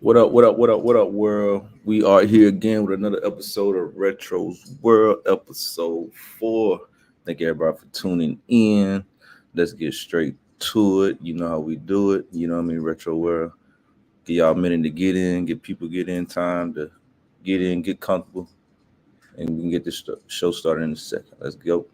What up, what up, what up, what up, world? We are here again with another episode of Retro's World, episode 4. Thank everybody for tuning in. Let's get straight to it. You know how we do it. You know what I mean? Retro World. Give y'all a minute to get in, get people get in time to get in, get comfortable, and we can get this show started in a second. Let's go.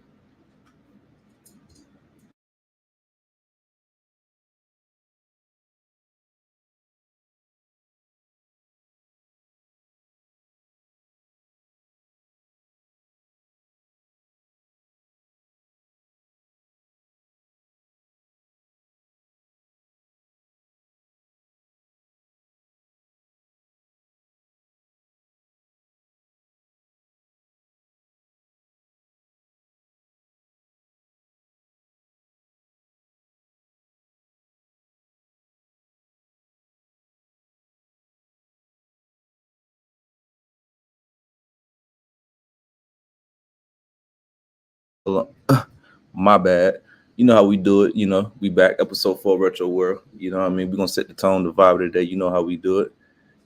My bad. You know how we do it. You know, we back episode 4 Retro World. You know what I mean? We're gonna set the tone, the vibe of the day. You know how we do it.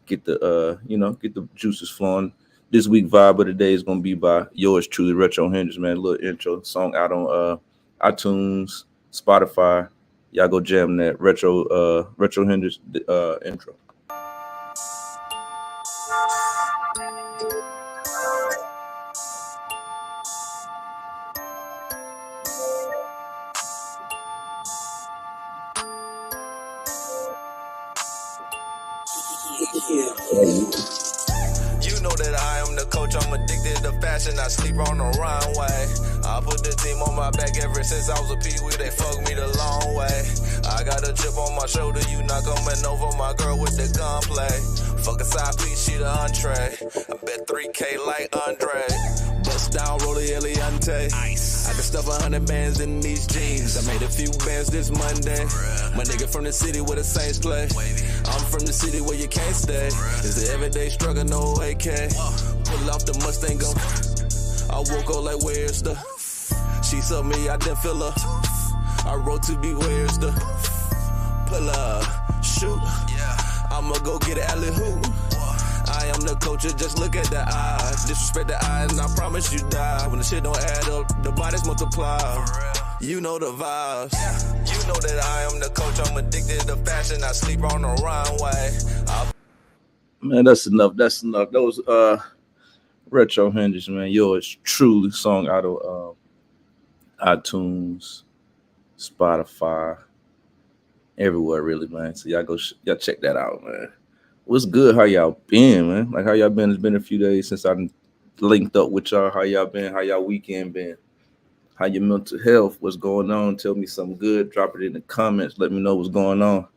Get the get the juices flowing. This week vibe of the day is gonna be by yours truly, Retro Hendrix, man. A little intro song out on iTunes, Spotify. Y'all go jam that Retro Hendrix intro. You know that I am the coach, I'm addicted to fashion, I sleep on the runway. I put the team on my back ever since I was a pee-wee, they fucked me the long way. I got a chip on my shoulder, you not coming over my girl with the gunplay. Fuck a side piece, she the entree. I bet 3K like Andre. Bust down, Rollie Eliante. I can stuff 100 bands in these jeans. I made a few bands this Monday. My nigga from the city where the Saints play. I'm from the city where you can't stay. It's the everyday struggle, no AK. Pull off the Mustang, go. I woke up like, where's the? She saw me, I didn't feel her. I wrote to be, where's the? Pull up, shoot. I'ma go get an alley hoop. I am the coach, just look at the eyes. Disrespect the eyes, and I promise you die. When the shit don't add up, the bodies multiply. You know the vibes. You know that I am the coach, I'm addicted to fashion. I sleep on the runway. Man, that's enough. That's enough. That was Retro Hendrix, man. Yours truly song out of iTunes, Spotify, everywhere really, man. So y'all y'all check that out, man. What's good? How y'all been, man? Like how y'all been? It's been a few days since I linked up with y'all. How y'all been? How y'all weekend been? How your mental health? What's going on? Tell me something good. Drop it in the comments. Let me know what's going on.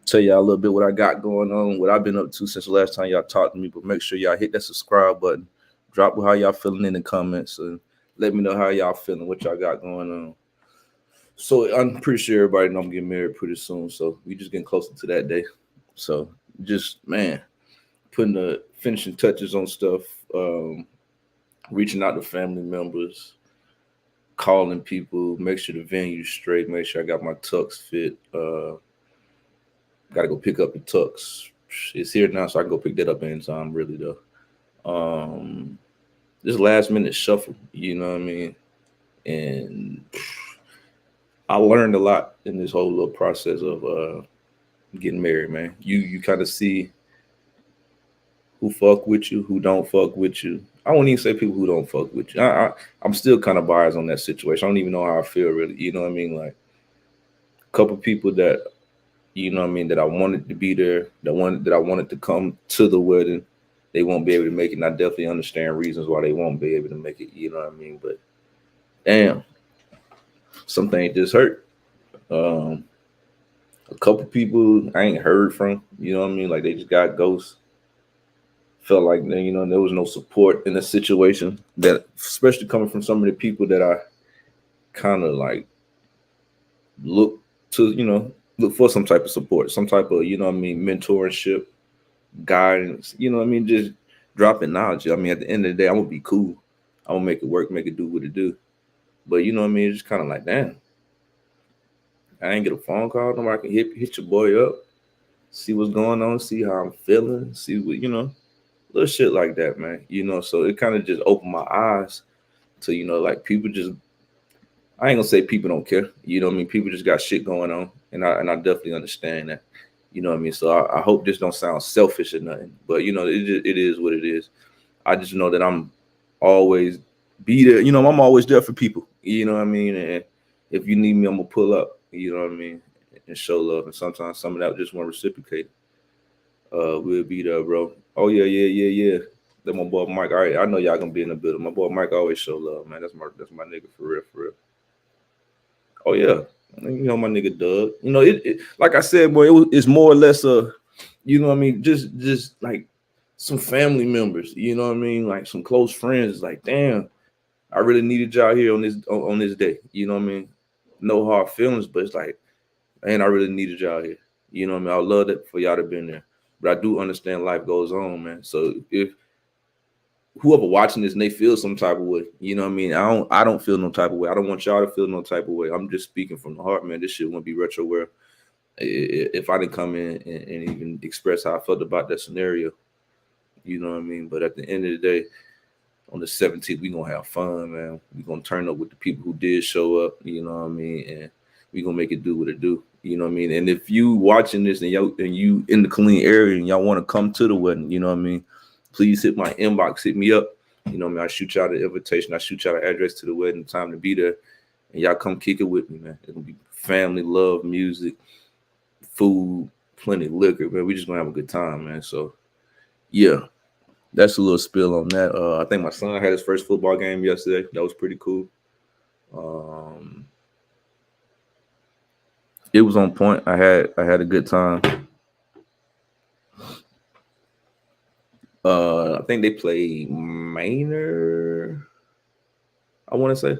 Tell y'all a little bit what I got going on, what I've been up to since the last time y'all talked to me. But make sure y'all hit that subscribe button. Drop how y'all feeling in the comments and let me know how y'all feeling, what y'all got going on. So I'm pretty sure everybody know I'm getting married pretty soon. So we just getting closer to that day. So just, man, putting the finishing touches on stuff, reaching out to family members, calling people, make sure the venue's straight, make sure I got my tux fit. Got to go pick up the tux. It's here now, so I can go pick that up anytime, really, though. This last minute shuffle, you know what I mean? And I learned a lot in this whole little process of getting married, man. You kind of see who fuck with you, who don't fuck with you. I won't even say people who don't fuck with you. I'm still kind of biased on that situation. I don't even know how I feel, really. You know what I mean? Like, a couple people that, you know what I mean, that I wanted to be there, that I wanted to come to the wedding, they won't be able to make it. And I definitely understand reasons why they won't be able to make it, you know what I mean? But damn, some things just hurt. A couple people I ain't heard from, you know what I mean? Like they just got ghosts. Felt like, you know, there was no support in the situation, that especially coming from some of the people that I kind of like look to, you know, look for some type of support, some type of, you know what I mean, mentorship, guidance, you know what I mean, just dropping knowledge. I mean, at the end of the day, I'm gonna be cool. I'm gonna make it work, make it do what it do. But you know what I mean, it's just kind of like, damn, I ain't get a phone call. Nobody can hit your boy up. see what's going on, see how I'm feeling, see what little shit like that, man. So it kind of just opened my eyes to like people just. I ain't gonna say people don't care. People just got shit going on, and I definitely understand that. You know what I mean? So I hope this don't sound selfish or nothing, but it is what it is. I just know that I'm always be there. I'm always there for people. You know what I mean? And if you need me, I'm gonna pull up. You know what I mean? And show love. And sometimes some of that just want to reciprocate. We'll be there, bro. Oh yeah. That my boy Mike. All right, I know y'all gonna be in the building. My boy Mike always show love, man. That's my nigga for real, for real. Oh yeah, my nigga Doug. It like I said, boy, it's more or less just like some family members. You know what I mean? Like some close friends. Like, damn, I really needed y'all here on this day. You know what I mean? No hard feelings, but it's like, man, I really needed y'all here. You know what I mean? I love it for y'all to been there, but I do understand life goes on, man. So if whoever watching this and they feel some type of way, you know what I mean? I don't feel no type of way. I don't want y'all to feel no type of way. I'm just speaking from the heart, man. This shit wouldn't be retro where if I didn't come in and even express how I felt about that scenario, you know what I mean? But at the end of the day, on the 17th, we gonna have fun, man. We gonna turn up with the people who did show up, you know what I mean? And we gonna make it do what it do, you know what I mean? And if you watching this and you in the Killeen area and y'all want to come to the wedding, you know what I mean? Please hit my inbox, hit me up. You know what I mean? I shoot y'all the invitation. I shoot y'all the address to the wedding, time to be there. And y'all come kick it with me, man. It'll be family, love, music, food, plenty of liquor, man. We just gonna have a good time, man. So, yeah, that's a little spill on that. I think my son had his first football game yesterday. That was pretty cool. It was on point. I had a good time. I think they played Manor. I want to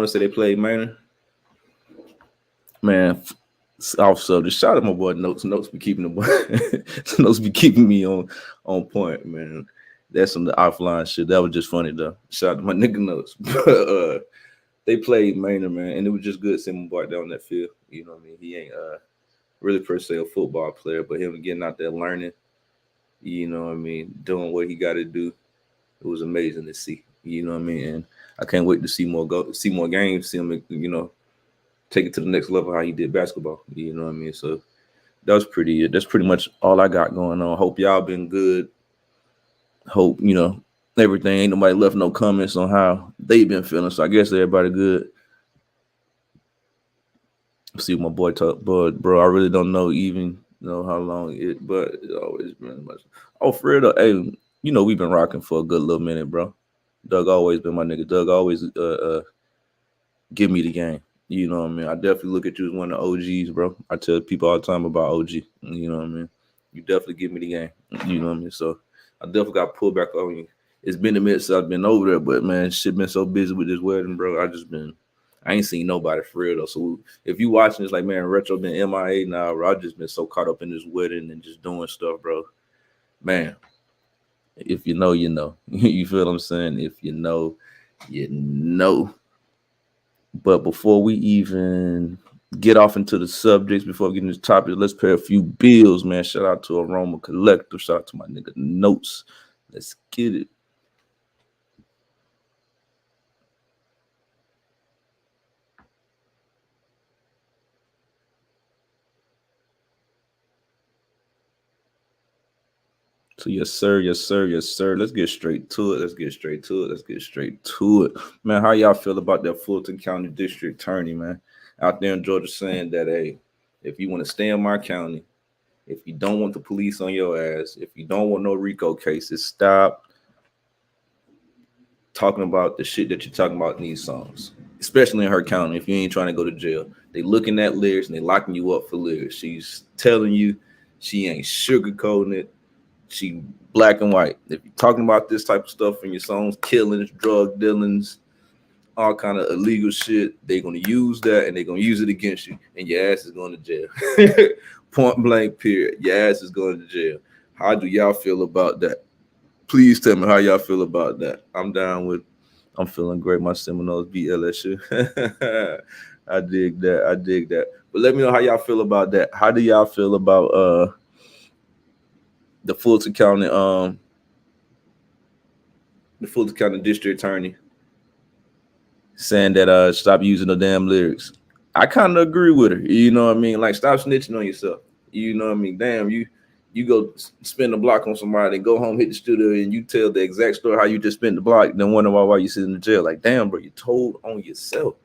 say they played Manor. Man, also just shout out my boy Notes. Notes be keeping Notes be keeping me on point, man. That's some of the offline shit. That was just funny though. Shout out to my nigga Notes. But they played Manor, man, and it was just good seeing my boy down that field. You know what I mean? He ain't really per se a football player, but him getting out there learning. You know what I mean? Doing what he got to do. It was amazing to see. You know what I mean? And I can't wait to see more games, see him, take it to the next level how he did basketball. You know what I mean? So that's pretty much all I got going on. Hope y'all been good. Hope, everything. Ain't nobody left no comments on how they been feeling. So I guess everybody good. See what my boy talk, but bro, I really don't know even how long but it's always been much. Oh, for real, hey, we've been rocking for a good little minute, bro. Doug always been my nigga. Doug always give me the game. You know what I mean? I definitely look at you as one of the OGs, bro. I tell people all the time about OG. You know what I mean? You definitely give me the game. You know what I mean? So I definitely got pulled back on you. It's been a minute since I've been over there, but man, shit been so busy with this wedding, bro. I ain't seen nobody for real though. So if you watching this, like, man, Retro been MIA now, bro. I just been so caught up in this wedding and just doing stuff, bro. Man, if you know, you know. You feel what I'm saying? If you know, you know. But before we even get off into the subjects, before we get into the topic, let's pay a few bills, man. Shout out to Aroma Collective. Shout out to my nigga Notes. Let's get it. So yes, sir. Let's get straight to it. Man, how y'all feel about that Fulton County District Attorney, man? Out there in Georgia saying that, hey, if you want to stay in my county, if you don't want the police on your ass, if you don't want no RICO cases, stop talking about the shit that you're talking about in these songs, especially in her county. If you ain't trying to go to jail, they looking at lyrics and they locking you up for lyrics. She's telling you she ain't sugarcoating it. She black and white. If you're talking about this type of stuff in your songs, killings, drug dealings, all kind of illegal shit, they're going to use that and they're going to use it against you, and your ass is going to jail. Point blank, period. Your ass is going to jail. How do y'all feel about that? Please tell me how y'all feel about that. I'm feeling great. My Seminoles beat LSU. I dig that. But let me know how y'all feel about that. How do y'all feel about the Fulton County district attorney saying that stop using the damn lyrics. I kind of agree with her. You know what I mean? Like, stop snitching on yourself. You know what I mean? Damn, you go spend a block on somebody and go home, hit the studio, and you tell the exact story how you just spent the block, then wonder why you sit in the jail. Like, damn, bro, you told on yourself.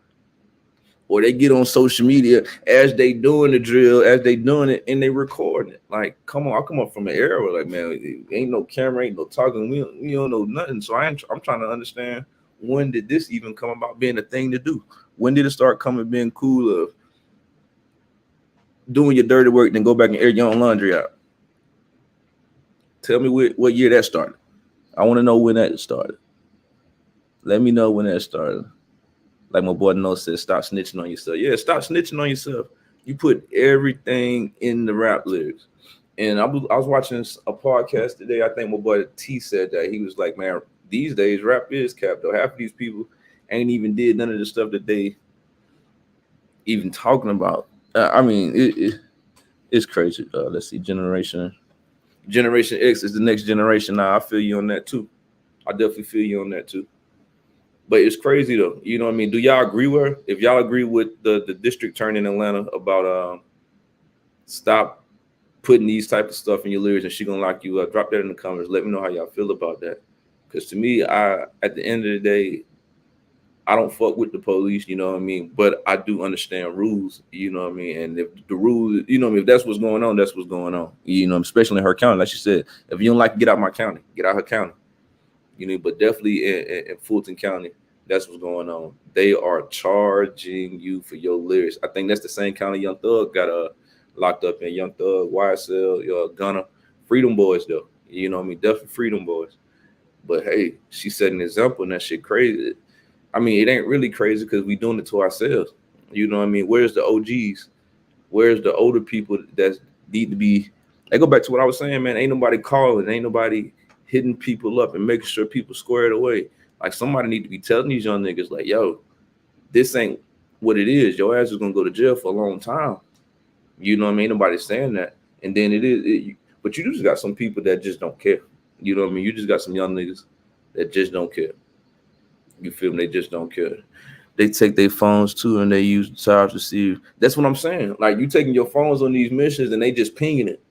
Or they get on social media as they doing the drill, as they doing it, and they recording it. Like, come on, I come up from an era where, like, man, ain't no camera, ain't no talking, we don't know nothing. So I'm trying to understand, when did this even come about being a thing to do? When did it start coming being cool of doing your dirty work, then go back and air your own laundry out? Tell me what year that started. I want to know when that started. Let me know when that started. Like my boy No said, stop snitching on yourself. Yeah, stop snitching on yourself. You put everything in the rap lyrics. And I was watching a podcast today. I think my boy T said that. He was like, man, these days rap is cap though. Half of these people ain't even did none of the stuff that they even talking about. I mean, it's crazy. Let's see, Generation X is the next generation. Now I feel you on that too. I definitely feel you on that too. But it's crazy though. You know what I mean? Do y'all agree with her? If y'all agree with the district attorney in Atlanta about stop putting these type of stuff in your lyrics and she gonna lock you up, drop that in the comments. Let me know how y'all feel about that. Because to me, at the end of the day, I don't fuck with the police, you know what I mean? But I do understand rules, you know what I mean? And if the rules, you know what I mean, if that's what's going on, that's what's going on. You know, especially in her county. Like she said, if you don't like to get out my county, get out her county. You know, but definitely in Fulton County, that's what's going on. They are charging you for your lyrics. I think that's the same county Young Thug got locked up in. Young Thug, YSL, Gunna, Freedom Boys though. You know what I mean? Definitely Freedom Boys. But hey, she set an example and that shit crazy. I mean, it ain't really crazy because we doing it to ourselves. You know what I mean? Where's the OGs? Where's the older people that need to be? I go back to what I was saying, man. Ain't nobody calling. Ain't nobody hitting people up and making sure people square it away. Like, somebody need to be telling these young niggas, like, yo, this ain't what it is. Your ass is going to go to jail for a long time. You know what I mean? Nobody's saying that. And then but you just got some people that just don't care. You know what I mean? You just got some young niggas that just don't care. You feel me? They just don't care. They take their phones too and they use the time to see. That's what I'm saying. Like, you taking your phones on these missions and they just pinging it.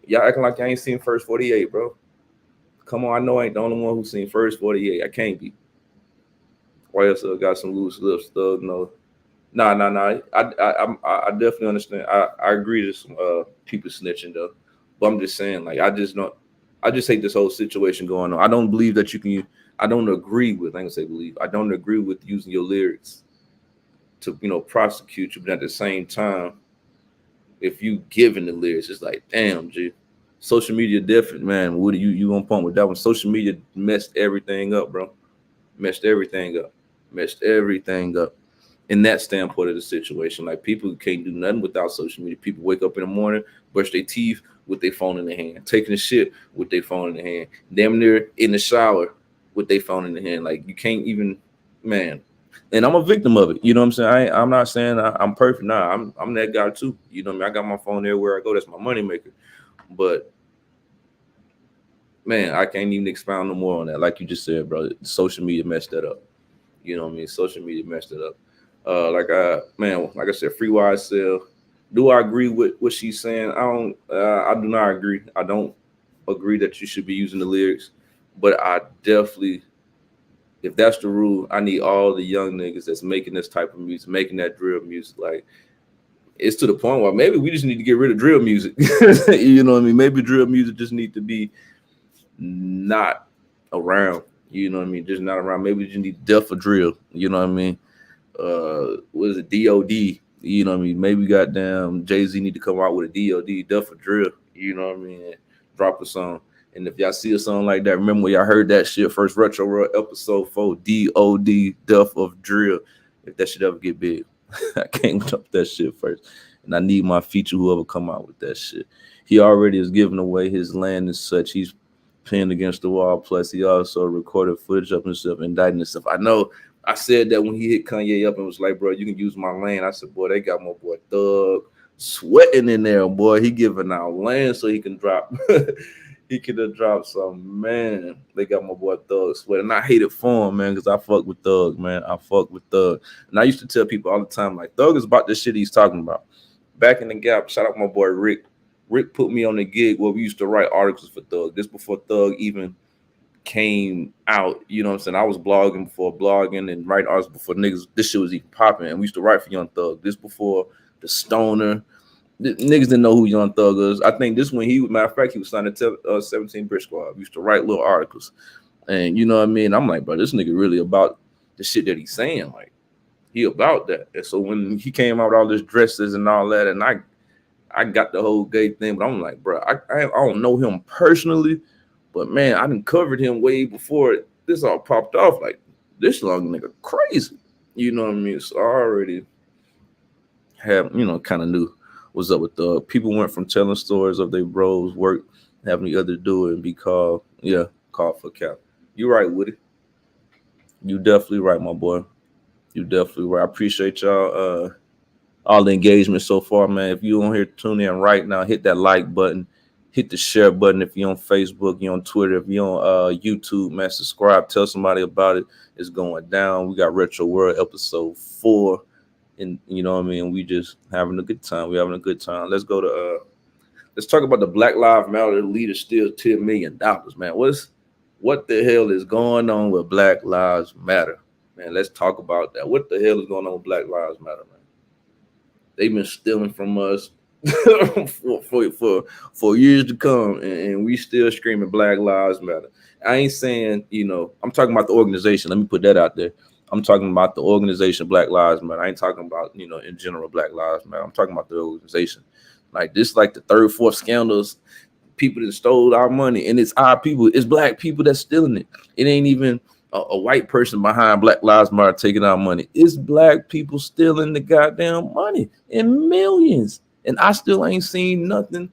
Y'all acting like I ain't seen First 48, bro. Come on, I know I ain't the only one who's seen First 48. I can't be. YSL got some loose lips, Thug. No. Nah. I definitely understand. I agree to some people snitching though. But I'm just saying, like, I just hate this whole situation going on. I don't believe that you can. I don't agree with. I ain't gonna say believe. I don't agree with using your lyrics to, prosecute you. But at the same time, if you giving the lyrics, it's like, damn, G. Social media different, man. What are you gonna pump with that one? Social media messed everything up, bro. Messed everything up in that standpoint of the situation. Like, people can't do nothing without social media. People wake up in the morning, brush their teeth with their phone in their hand, taking a shit with their phone in their hand, damn near in the shower with their phone in their hand. Like, you can't even, man. And I'm a victim of it. You know what I'm saying? I'm not saying I'm perfect. Nah, I'm that guy too. You know what I mean? I got my phone everywhere I go. That's my money maker. But man, I can't even expound no more on that. Like you just said, bro, social media messed that up. You know what I mean? Social media messed it up. Like I said, free YSL. Do I agree with what she's saying? I do not agree. I don't agree that you should be using the lyrics, but I definitely, if that's the rule, I need all the young niggas that's making this type of music, making that drill music. Like, it's to the point where maybe we just need to get rid of drill music. You know what I mean? Maybe drill music just need to be not around. You know what I mean? Just not around. Maybe we just need death for drill. You know what I mean? What is it? DOD. You know what I mean? Maybe goddamn Jay-Z need to come out with a DOD, death for drill. You know what I mean? Drop a song. And if y'all see a song like that, remember when y'all heard that shit first, Retro World episode 4, DOD, death of drill. If that shit ever get big, I can't drop that shit first. And I need my feature, whoever come out with that shit. He already is giving away his land and such. He's pinned against the wall. Plus, he also recorded footage of himself indicting himself. I know I said that when he hit Kanye up and was like, bro, you can use my land. I said, boy, they got my boy Thug sweating in there, boy. He giving out land so he can drop He could have dropped some, man. They got my boy Thug Sweat, and I hate it for him, man, because I fuck with Thug, man. I fuck with Thug, and I used to tell people all the time, like, Thug is about this shit he's talking about. Back in the Gap, shout out my boy Rick. Rick put me on the gig where we used to write articles for Thug. This before Thug even came out, you know what I'm saying? I was blogging before blogging and writing articles before niggas. This shit was even popping, and we used to write for Young Thug. This before the Stoner. Niggas didn't know who Young Thug was. I think this when matter of fact, he was signed to 17 Brick Squad. We used to write little articles, and you know what I mean. I'm like, bro, this nigga really about the shit that he's saying. Like, he about that. And so when he came out with all his dresses and all that, and I got the whole gay thing, but I'm like, bro, I don't know him personally, but man, I done covered him way before this all popped off. Like, this long nigga crazy, you know what I mean? So I already have, you know, kind of knew what's up with Thug. People went from telling stories of their bros work, having the other do it, and be called for cap. You right, Woody. You definitely right, my boy. You definitely right. I appreciate y'all all the engagement so far, man. If you on here, tune in right now. Hit that like button. Hit the share button if you're on Facebook, you're on Twitter, if you're on YouTube, man. Subscribe. Tell somebody about it. It's going down. We got Retro World episode 4. And you know what I mean? We just having a good time. We're having a good time. Let's go to let's talk about the Black Lives Matter leader steals $10 million, man. What the hell is going on with Black Lives Matter? Man, let's talk about that. What the hell is going on with Black Lives Matter, man? They've been stealing from us for years to come, and we still screaming Black Lives Matter. I ain't saying, you know, I'm talking about the organization. Let me put that out there. I'm talking about the organization Black Lives Matter. I ain't talking about, you know, in general Black Lives Matter. I'm talking about the organization. Like, this, like the third, fourth scandals, people that stole our money, and it's our people. It's black people that's stealing it. It ain't even a white person behind Black Lives Matter taking our money. It's black people stealing the goddamn money in millions. And I still ain't seen nothing.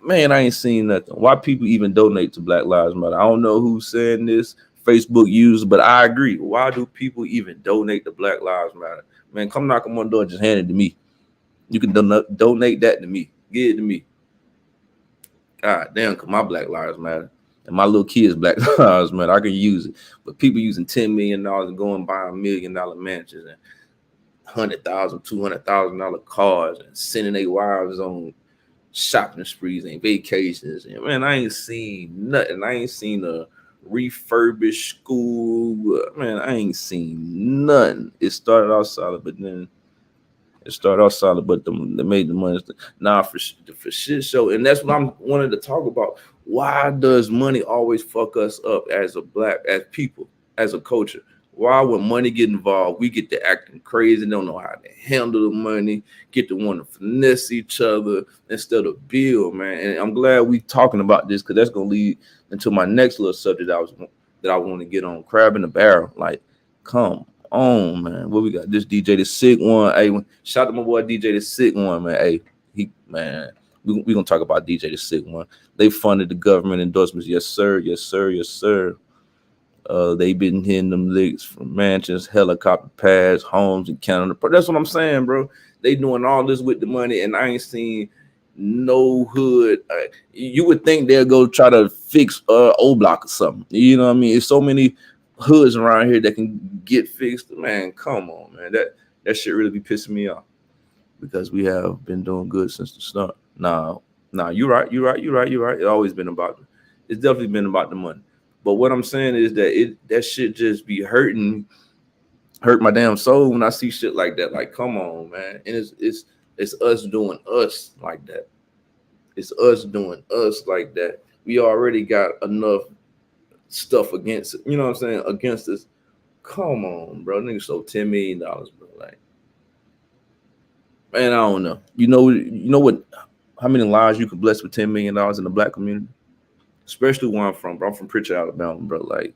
Man, I ain't seen nothing. Why people even donate to Black Lives Matter? I don't know who's saying this, Facebook users, but I agree. Why do people even donate to Black Lives Matter? Man, come knock on my door, just hand it to me. You can donate that to me. Give it to me. God damn, because my Black Lives Matter. And my little kids' Black Lives Matter. I can use it. But people using $10 million and going buy $1 million mansions and $100,000, $200,000 cars and sending their wives on shopping sprees and vacations. And man, I ain't seen nothing. I ain't seen a refurbished school. Man, I ain't seen nothing. It started out solid, but then they made the money. Nah, for shit show. And that's what I'm wanting to talk about. Why does money always fuck us up as people, as a culture? Why, when money get involved, we get to acting crazy, don't know how to handle the money, get to want to finesse each other instead of build, man. And I'm glad we talking about this, because that's gonna lead into my next little subject that I want to get on. Crab in the barrel. Like, come on, man. What we got? This DJ the Sick One. Hey, shout out to my boy DJ the Sick One, man. Hey, we gonna talk about DJ the Sick One. They funded the government endorsements. Yes, sir. Yes, sir. Yes, sir. They been hitting them licks from mansions, helicopter pads, homes in Canada. That's what I'm saying, bro. They doing all this with the money, and I ain't seen no hood. You would think they'll go try to fix O Block or something. You know what I mean? There's so many hoods around here that can get fixed. Man, come on, man. That shit really be pissing me off, because we have been doing good since the start. Nah, you're right. It's always been about it. It's definitely been about the money. But what I'm saying is that shit just be hurt my damn soul when I see shit like that. Like, come on, man. And it's us doing us like that. It's us doing us like that. We already got enough stuff against it. You know what I'm saying? Against us. Come on, bro. Niggas sold $10 million, bro. Like, man, I don't know. You know what? How many lives you could bless with $10 million in the black community? Especially where I'm from, bro. I'm from Pritchard, Alabama, bro. Like,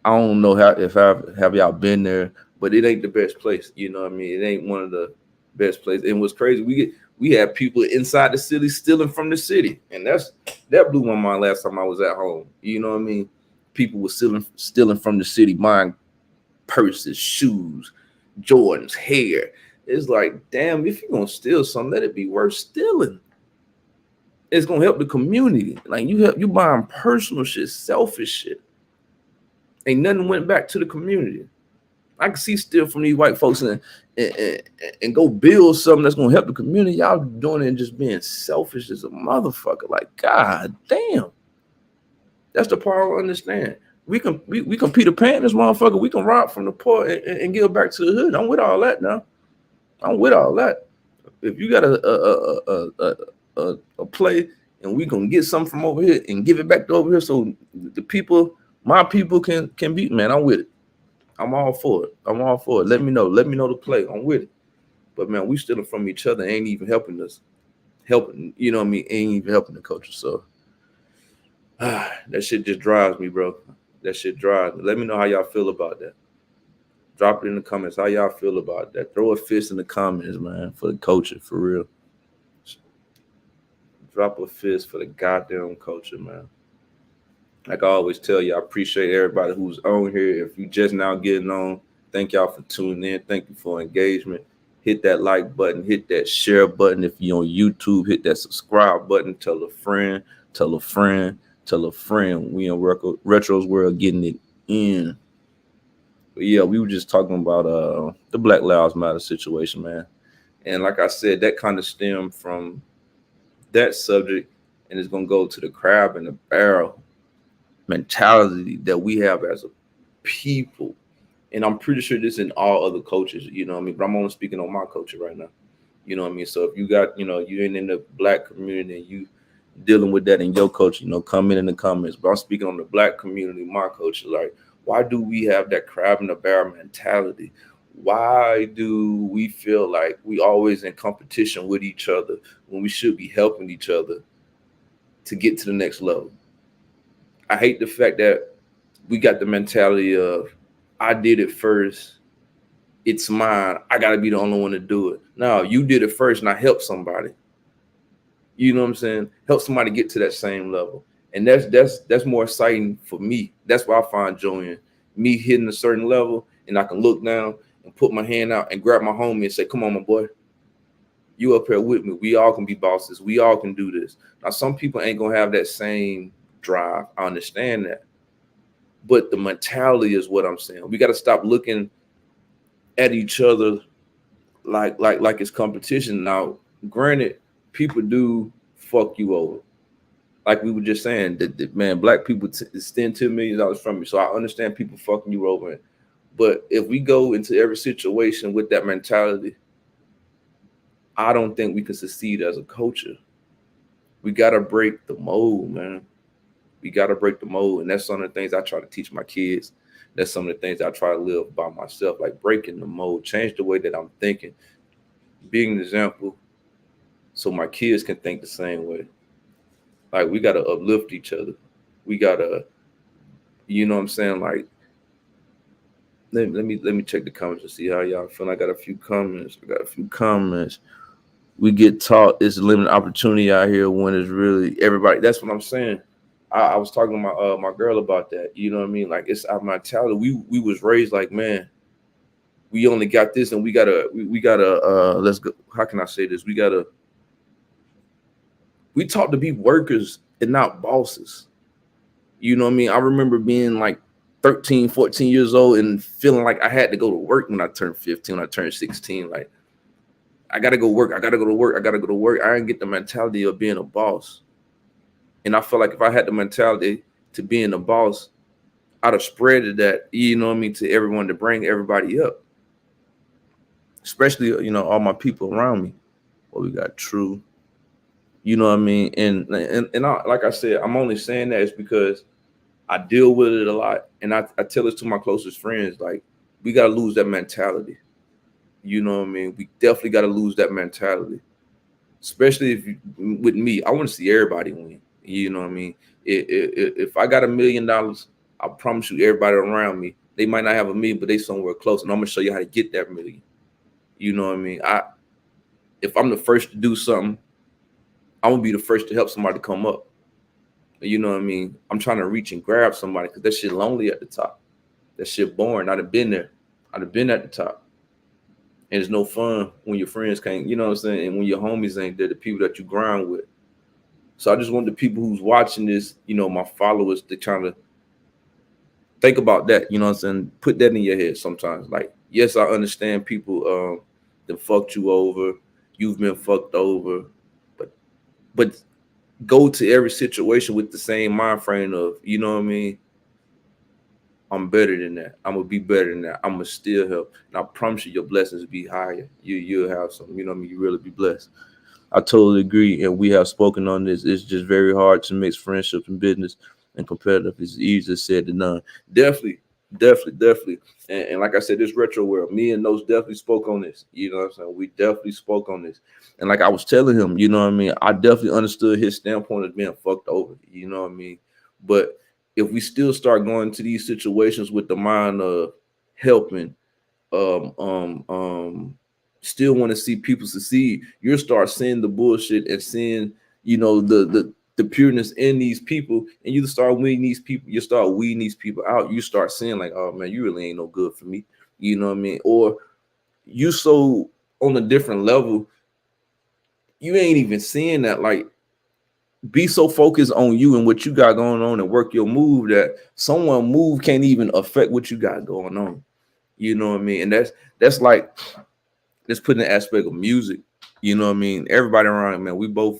I don't know have y'all been there, but it ain't the best place. You know what I mean? It ain't one of the best places. And what's crazy, we have people inside the city stealing from the city, and that blew my mind last time I was at home. You know what I mean? People were stealing from the city, buying purses, shoes, Jordans, hair. It's like, damn, if you're gonna steal something, let it be worth stealing. It's gonna help the community. Like you buying personal shit, selfish shit. Ain't nothing went back to the community. I can see still from these white folks and go build something that's gonna help the community. Y'all doing it and just being selfish as a motherfucker. Like, God damn. That's the part I don't understand. We can Peter Pan this motherfucker. We can rob from the poor and give back to the hood. I'm with all that now. I'm with all that. If you got a play and we gonna get something from over here and give it back to over here, so the people, my people can beat, man, I'm with it. I'm all for it. I'm all for it. Let me know. Let me know the play. I'm with it. But man, we stealing from each other. Ain't even helping us. Helping, you know what I mean? Ain't even helping the culture. So that shit just drives me, bro. That shit drives me. Let me know how y'all feel about that. Drop it in the comments. How y'all feel about that? Throw a fist in the comments, man, for the culture, for real. Drop a fist for the goddamn culture, man. Like I always tell you, I appreciate everybody who's on here. If you just now getting on, thank y'all for tuning in. Thank you for engagement. Hit that like button. Hit that share button. If you're on YouTube, hit that subscribe button. Tell a friend. Tell a friend. Tell a friend. We in Retro's World getting it in. But yeah, we were just talking about the Black Lives Matter situation, man. And like I said, that kind of stemmed from that subject, and it's going to go to the crab in the barrel mentality that we have as a people. And I'm pretty sure this in all other cultures, you know what I mean? But I'm only speaking on my culture right now. You know what I mean? So if you got, you know, you ain't in the Black community and you dealing with that in your culture, you know, come in the comments. But I'm speaking on the Black community, my culture. Like, why do we have that crab in the barrel mentality? Why do we feel like we always in competition with each other when we should be helping each other to get to the next level? I hate the fact that we got the mentality of, I did it first, it's mine, I got to be the only one to do it. No, you did it first and I helped somebody. You know what I'm saying? Help somebody get to that same level. And that's more exciting for me. That's why I find joy in me hitting a certain level, and I can look down and put my hand out and grab my homie and say, come on, my boy, you up here with me. We all can be bosses. We all can do this. Now, some people ain't going to have that same drive. I understand that. But the mentality is what I'm saying. We got to stop looking at each other like it's competition. Now, granted, people do fuck you over. Like we were just saying, that man, Black people extend $10 million from you. So I understand people fucking you over. But if we go into every situation with that mentality, I don't think we can succeed as a culture. We got to break the mold, man. We got to break the mold. And that's some of the things I try to teach my kids. That's some of the things I try to live by myself, like breaking the mold, change the way that I'm thinking, being an example so my kids can think the same way. Like, we got to uplift each other. We got to, you know what I'm saying? Like, let me check the comments and see how y'all feel. I got a few comments. We get taught it's a limited opportunity out here when it's really everybody. That's what I'm saying. I was talking to my girl about that. You know what I mean? Like, it's our mentality. We was raised like, man, we only got this, and we gotta let's go. How can I say this? We taught to be workers and not bosses. You know what I mean? I remember being like 13, 14 years old and feeling like I had to go to work when I turned 15, when I turned 16. Like, I got to go work. I got to go to work. I didn't get the mentality of being a boss. And I feel like if I had the mentality to being a boss, I'd have spread that, you know what I mean, to everyone, to bring everybody up. Especially, you know, all my people around me. Well, we got True. You know what I mean? And I, like I said, I'm only saying that is because I deal with it a lot. And I tell this to my closest friends, like, we got to lose that mentality. You know what I mean? We definitely got to lose that mentality. Especially with me, I want to see everybody win. You know what I mean? If I got $1 million, I promise you everybody around me, they might not have $1 million, but they somewhere close. And I'm going to show you how to get that $1 million. You know what I mean? If I'm the first to do something, I'm going to be the first to help somebody come up. You know what I mean? I'm trying to reach and grab somebody because that shit lonely at the top. That shit boring. I'd have been there. I'd have been at the top. And it's no fun when your friends can't, you know what I'm saying? And when your homies ain't there, the people that you grind with. So I just want the people who's watching this, you know, my followers, to kind of think about that, you know what I'm saying? Put that in your head sometimes. Like, yes, I understand people that fucked you over, you've been fucked over, but go to every situation with the same mind frame of, you know what I mean? I'm better than that. I'm gonna be better than that. I'm gonna still help. And I promise you your blessings be higher. You'll have some, you know what I mean? You really be blessed. I totally agree, and we have spoken on this. It's just very hard to mix friendship and business and competitive. It's easier said than done. Definitely, definitely. And like I said, this retro world, me and Nose definitely spoke on this. You know what I'm saying? We definitely spoke on this. And like I was telling him, you know what I mean? I definitely understood his standpoint of being fucked over. You know what I mean? But if we still start going to these situations with the mind of helping, still want to see people succeed, you'll start seeing the bullshit and seeing, you know, the pureness in these people, and you start weeding these people. You start weeding these people out. You start seeing like, oh man, you really ain't no good for me. You know what I mean? Or you so on a different level, you ain't even seeing that. Like, be so focused on you and what you got going on and work your move that someone move can't even affect what you got going on. You know what I mean? And that's like, let's put in the aspect of music. You know what I mean? Everybody around, man,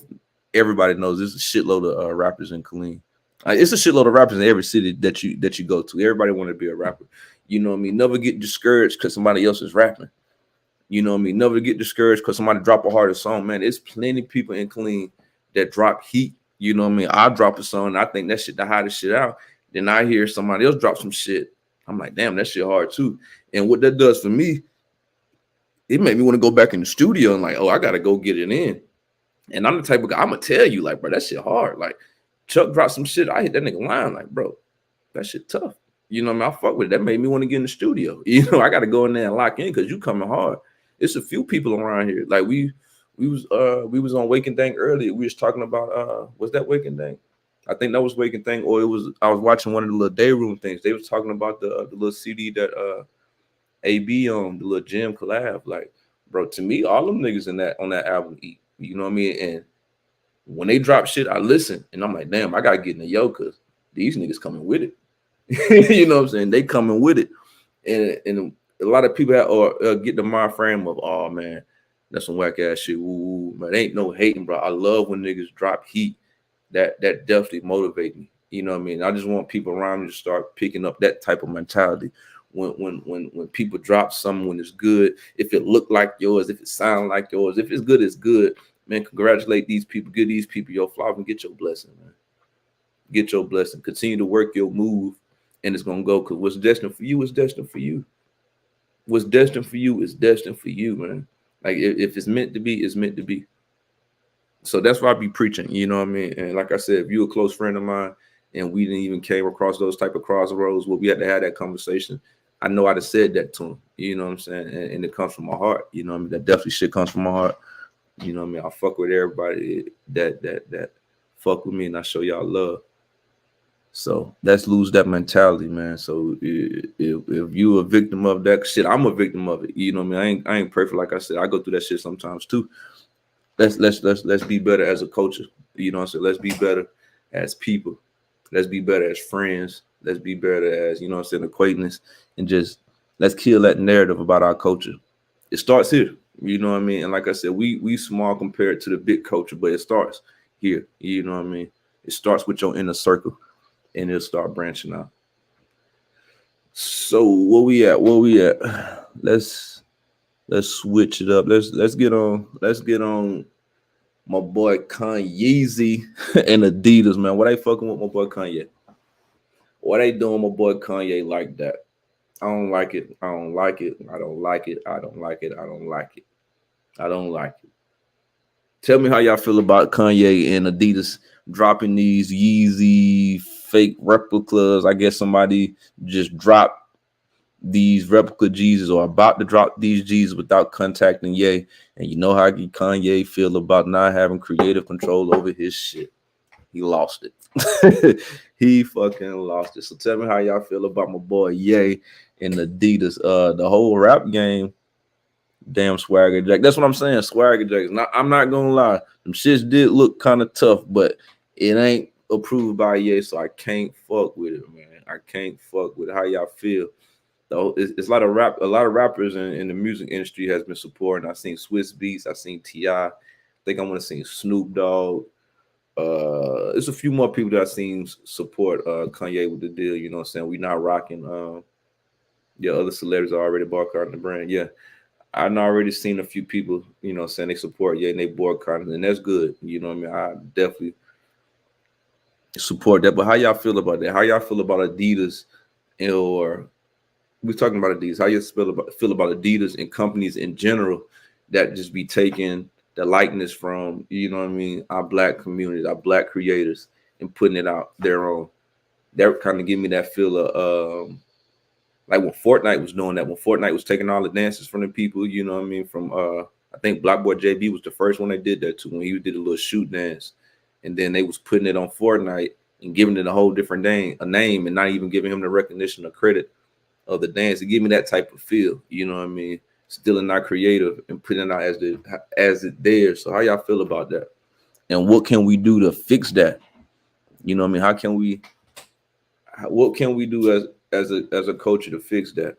everybody knows there's a shitload of rappers in Killeen. It's a shitload of rappers in every city that you go to. Everybody want to be a rapper. You know what I mean? Never get discouraged because somebody else is rapping. You know what I mean? Never get discouraged because somebody drop a harder song. Man, there's plenty of people in Killeen that drop heat. You know what I mean? I drop a song and I think that shit the hottest shit out. Then I hear somebody else drop some shit. I'm like, damn, that shit hard too. And what that does for me, it made me want to go back in the studio and like, oh, I gotta go get it in. And I'm the type of guy, I'm gonna tell you, like, bro, that shit hard. Like, Chuck dropped some shit, I hit that nigga line, like, bro, that shit tough. You know what I mean? I fuck with it. That made me want to get in the studio. You know, I gotta go in there and lock in because you coming hard. It's a few people around here. Like we was on Wake and Thing earlier. We was talking about was that Wake and Thing? I think that was Wake and Thing, or I was watching one of the little day room things. They was talking about the little CD that AB on, the little Jam collab. Like, bro, to me, all them niggas on that album eat. You know what I mean? And when they drop shit, I listen and I'm like, damn, I gotta get in the yo, cause these niggas coming with it. You know what I'm saying? They coming with it. And a lot of people get the mind frame of, oh man, that's some whack ass shit. Ooh, man, ain't no hating, bro. I love when niggas drop heat. That definitely motivate me. You know what I mean? I just want people around me to start picking up that type of mentality. When people drop something, when it's good, if it look like yours, if it sound like yours, if it's good, it's good. Man, congratulate these people, give these people your flowers and get your blessing, man. Get your blessing. Continue to work your move, and it's gonna go. Cause what's destined for you is destined for you. What's destined for you is destined for you, man. Like if it's meant to be, it's meant to be. So that's why I be preaching, you know what I mean? And like I said, if you're a close friend of mine and we didn't even came across those type of crossroads where we had to have that conversation, I know I'd have said that to him, you know what I'm saying? And it comes from my heart, you know what I mean? That definitely shit comes from my heart. You know what I mean? I fuck with everybody that fuck with me, and I show y'all love. So let's lose that mentality, man. So if you a victim of that shit, I'm a victim of it. You know what I mean? I ain't perfect, like I said. I go through that shit sometimes too. Let's be better as a culture. You know what I'm saying? Let's be better as people. Let's be better as friends. Let's be better as, you know what I'm saying, acquaintances. And just let's kill that narrative about our culture. It starts here. You know what I mean? And like I said, we small compared to the big culture, but it starts here. You know what I mean? It starts with your inner circle, and it'll start branching out. So where we at? Let's switch it up. Let's get on my boy Kanye and Adidas, man. What they fucking with my boy Kanye? What they doing my boy Kanye like that? I don't like it. I don't like it. I don't like it. I don't like it. I don't like it. I don't like it. Tell me how y'all feel about Kanye and Adidas dropping these Yeezy fake replicas. I guess somebody just dropped these replica Jesus or about to drop these Jesus without contacting Ye. And you know how Kanye feel about not having creative control over his shit. He lost it. He fucking lost it. So tell me how y'all feel about my boy Ye and Adidas. The whole rap game Damn swagger jack. That's what I'm saying. Swagger jacks. I'm not gonna lie. Them shits did look kind of tough, but it ain't approved by EA, so I can't fuck with it, man. I can't fuck with it. How y'all feel? Though it's a lot of rappers in the music industry has been supporting. I've seen Swiss Beats, I've seen T.I. I think I want to see Snoop Dogg. There's a few more people that I've seen support Kanye with the deal. You know what I'm saying? We not rocking other celebrities are already boycotting the brand. Yeah. I've already seen a few people, you know, saying they support, and they boycott, and that's good. You know what I mean? I definitely support that. But how y'all feel about that? How y'all feel about Adidas, or we're talking about Adidas? How you feel about Adidas and companies in general that just be taking the likeness from, you know what I mean, our black community, our black creators, and putting it out their own? That kind of give me that feel of like when Fortnite was doing that, when Fortnite was taking all the dances from the people, you know what I mean? From I think Black Boy JB was the first one they did that to, when he did a little shoot dance, and then they was putting it on Fortnite and giving it a whole different name, and not even giving him the recognition or credit of the dance. It gave me that type of feel, you know what I mean? Still not creative and putting it out as it there. So how y'all feel about that? And what can we do to fix that? You know what I mean? What can we do as a culture to fix that?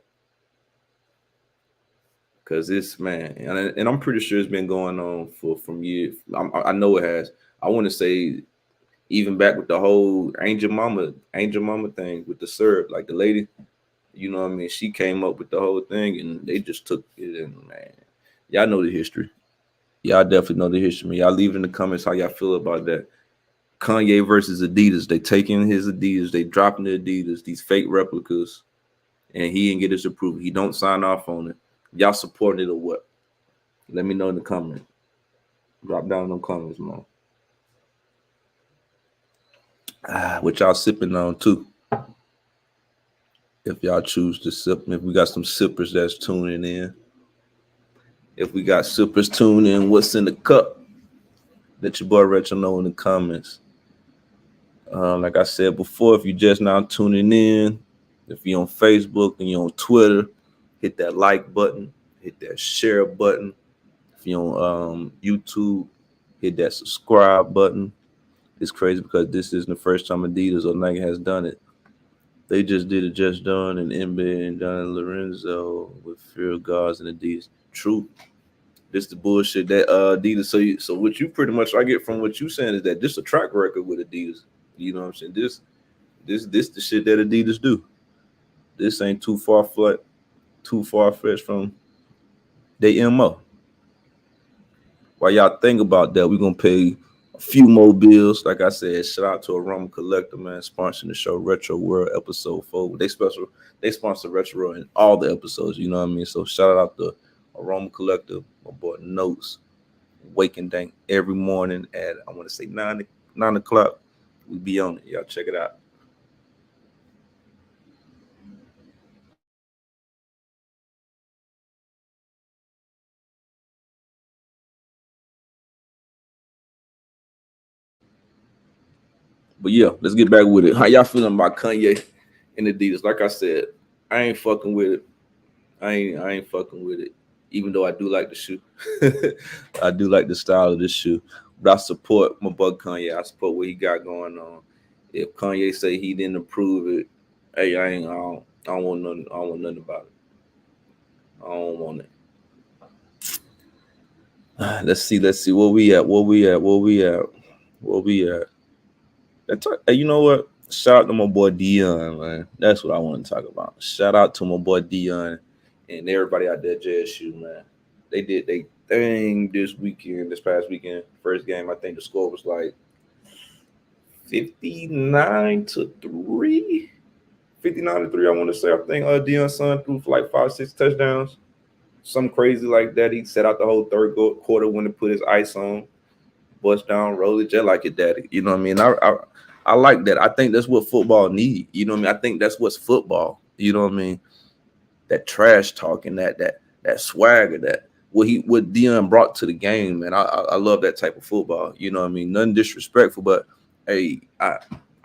Because this, man, and I'm pretty sure it's been going on from years. I know it has. I want to say even back with the whole Angel Mama thing with the syrup, like the lady, you know what I mean? She came up with the whole thing, and they just took it. And man, y'all know the history. Y'all definitely know the history. Man. Y'all leave in the comments how y'all feel about that. Kanye versus Adidas. They taking his Adidas, they dropping the Adidas, these fake replicas, and he didn't get his approval. He don't sign off on it. Y'all supporting it or what? Let me know in the comments. Drop down in the comments, man. What y'all sipping on too? If y'all choose to sip, if we got some sippers that's tuning in. If we got sippers tuning in, what's in the cup? Let your boy Retro know in the comments. Like I said before, if you just now tuning in, if you're on Facebook and you're on Twitter, hit that like button, hit that share button. If you're on YouTube, hit that subscribe button. It's crazy because this isn't the first time Adidas or Nike has done it. They just did it just done in NBA and Don Lorenzo with Fear of Gods and Adidas. True. This the bullshit that Adidas. So what you pretty much I get from what you saying is that this a track record with Adidas. You know what I'm saying? This the shit that Adidas do. This ain't too far fetched from they MO. While y'all think about that, we're gonna pay a few more bills. Like I said, shout out to Aroma Collector, man, sponsoring the show Retro World episode 4. They sponsor Retro World in all the episodes, you know what I mean? So shout out to Aroma Collector, my boy Notes, Waking Dank every morning at I want to say 9 o'clock. We be on it. Y'all check it out. But yeah, let's get back with it. How y'all feeling about Kanye and Adidas? Like I said, I ain't fucking with it. I ain't fucking with it. Even though I do like the shoe. I do like the style of this shoe. But I support my boy Kanye. I support what he got going on. If Kanye say he didn't approve it, hey, I don't want nothing. I don't want nothing about it. I don't want it. Let's see. Where we at? Hey, you know what? Shout out to my boy Dion, man. That's what I want to talk about. Shout out to my boy Dion and everybody out there, JSU, man. They did their thing this past weekend. First game, I think the score was like 59-3. 59-3, I want to say. I think Dion's son threw for like 5-6 touchdowns. Something crazy like that. He set out the whole third quarter when he put his ice on. Bust down, roll it just like your daddy. You know what I mean? I like that. I think that's what football need. You know what I mean? I think that's what's football. You know what I mean? That trash talking, that swagger, that what Dion brought to the game, man. I love that type of football. You know what I mean? Nothing disrespectful, but hey, I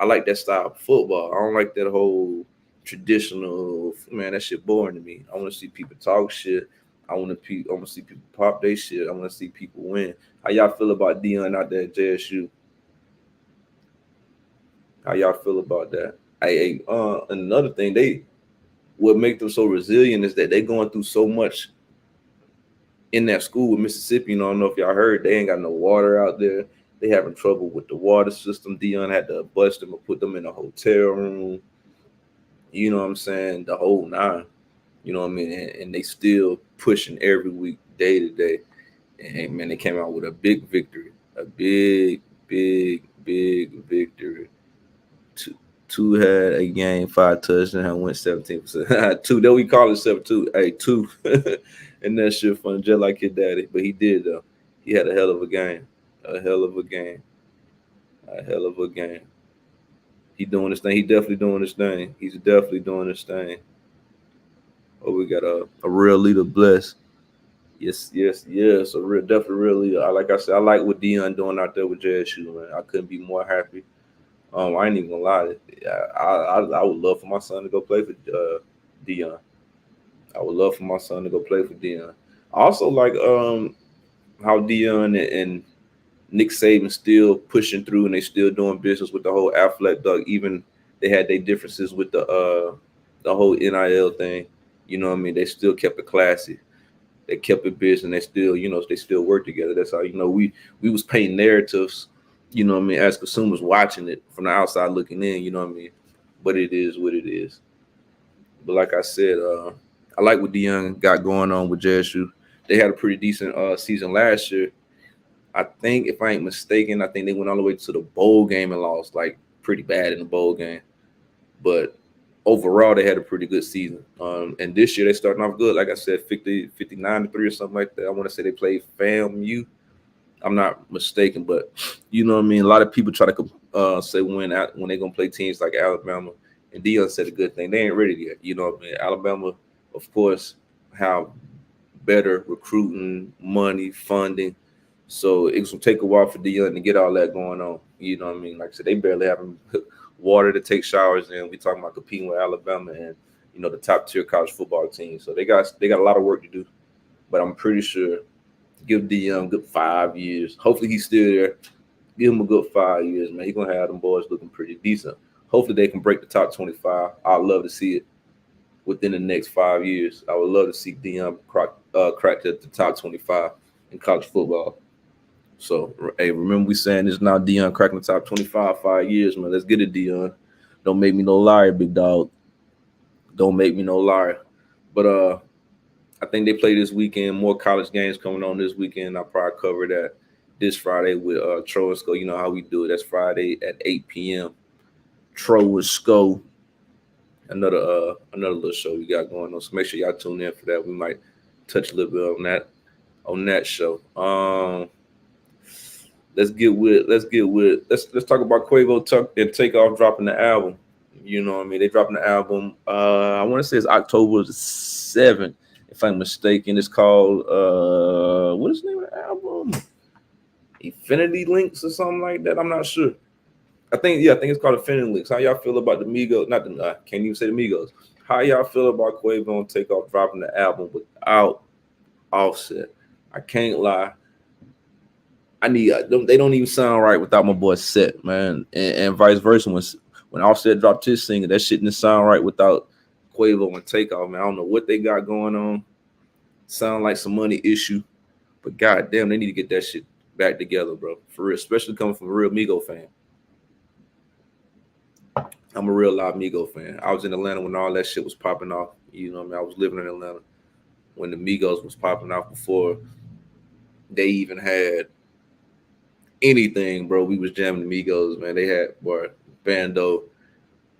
like that style of football. I don't like that whole traditional, man, that shit boring to me. I want to see people talk shit. I want to see people pop their shit. I want to see people win. How y'all feel about Deion out there at JSU? How y'all feel about that? Another thing, what make them so resilient is that they going through so much in that school with Mississippi. I don't know if y'all heard, they ain't got no water out there. They having trouble with the water system. Deion had to bust them and put them in a hotel room. You know what I'm saying? The whole nine. You know what I mean? And they still pushing every week, day to day. And man, they came out with a big victory. A big victory. Two had a game, 5 touchdowns, and went 17%. Two, that we call it 7-2. Hey, 2. And that shit fun, just like your daddy. But he did, though. He had a hell of a game. A hell of a game. He doing his thing. He definitely doing his thing. He's definitely doing his thing. Oh, we got a real leader, Bless. Yes. Definitely real leader. Like I said, I like what Deion doing out there with JSU, man. I couldn't be more happy. I ain't even gonna lie. I would love for my son to go play for Deion. I would love for my son to go play for Deion. I also like how Deion and Nick Saban still pushing through and they still doing business with the whole Affleck Duck. Even they had their differences with the whole NIL thing. You know what I mean? They still kept it classy. They kept it business and they still, they still work together. That's how, we was painting narratives, you know what I mean, as consumers watching it from the outside looking in, you know what I mean? But it is what it is. But like I said, I like what Deion got going on with JSU. They had a pretty decent season last year. I think, if I ain't mistaken, I think they went all the way to the bowl game and lost, like, pretty bad in the bowl game. But overall, they had a pretty good season. And this year, they starting off good. Like I said, 59-3 or something like that. I want to say they played FAMU. I'm not mistaken, but you know what I mean? A lot of people try to say when they're going to play teams like Alabama. And Deion said a good thing. They ain't ready yet. You know what I mean? Alabama, of course, have better recruiting, money, funding. So it's going to take a while for Deion to get all that going on. You know what I mean? Like I said, they barely have water to take showers in. We talking about competing with Alabama and, the top tier college football team. So they got a lot of work to do. But I'm pretty sure give Deion a good 5 years. Hopefully he's still there. Give him a good 5 years, man. He's going to have them boys looking pretty decent. Hopefully they can break the top 25. I'd love to see it within the next 5 years. I would love to see Deion crack the top 25 in college football. So, hey, remember we saying this now, Deion cracking the top 25, 5 years, man. Let's get it, Deion. Don't make me no liar, big dog. Don't make me no liar. But I think they play this weekend. More college games coming on this weekend. I'll probably cover that this Friday with Tro and Sco. You know how we do it. That's Friday at 8 p.m. Tro and Sco. Another little show we got going on. So make sure y'all tune in for that. We might touch a little bit on that show. Let's talk about Quavo and Takeoff dropping the album. You know what I mean? They dropping the album. I want to say it's October 7th, if I'm mistaken. It's called what is the name of the album? Infinity Links or something like that. I'm not sure. I think it's called Infinity Links. How y'all feel about the Migos? Can't even say the Migos. How y'all feel about Quavo and Takeoff dropping the album without Offset? I can't lie. They don't even sound right without my boy Set, man, and vice versa. When Offset dropped his single, that shit didn't sound right without Quavo and Takeoff, man. I don't know what they got going on. Sound like some money issue, but goddamn, they need to get that shit back together, bro. For real, especially coming from a real Migo fan. I'm a real live Migo fan. I was in Atlanta when all that shit was popping off. You know what I mean? I was living in Atlanta when the Migos was popping off before they even had anything, bro. We was jamming the Migos, man. They had Bando,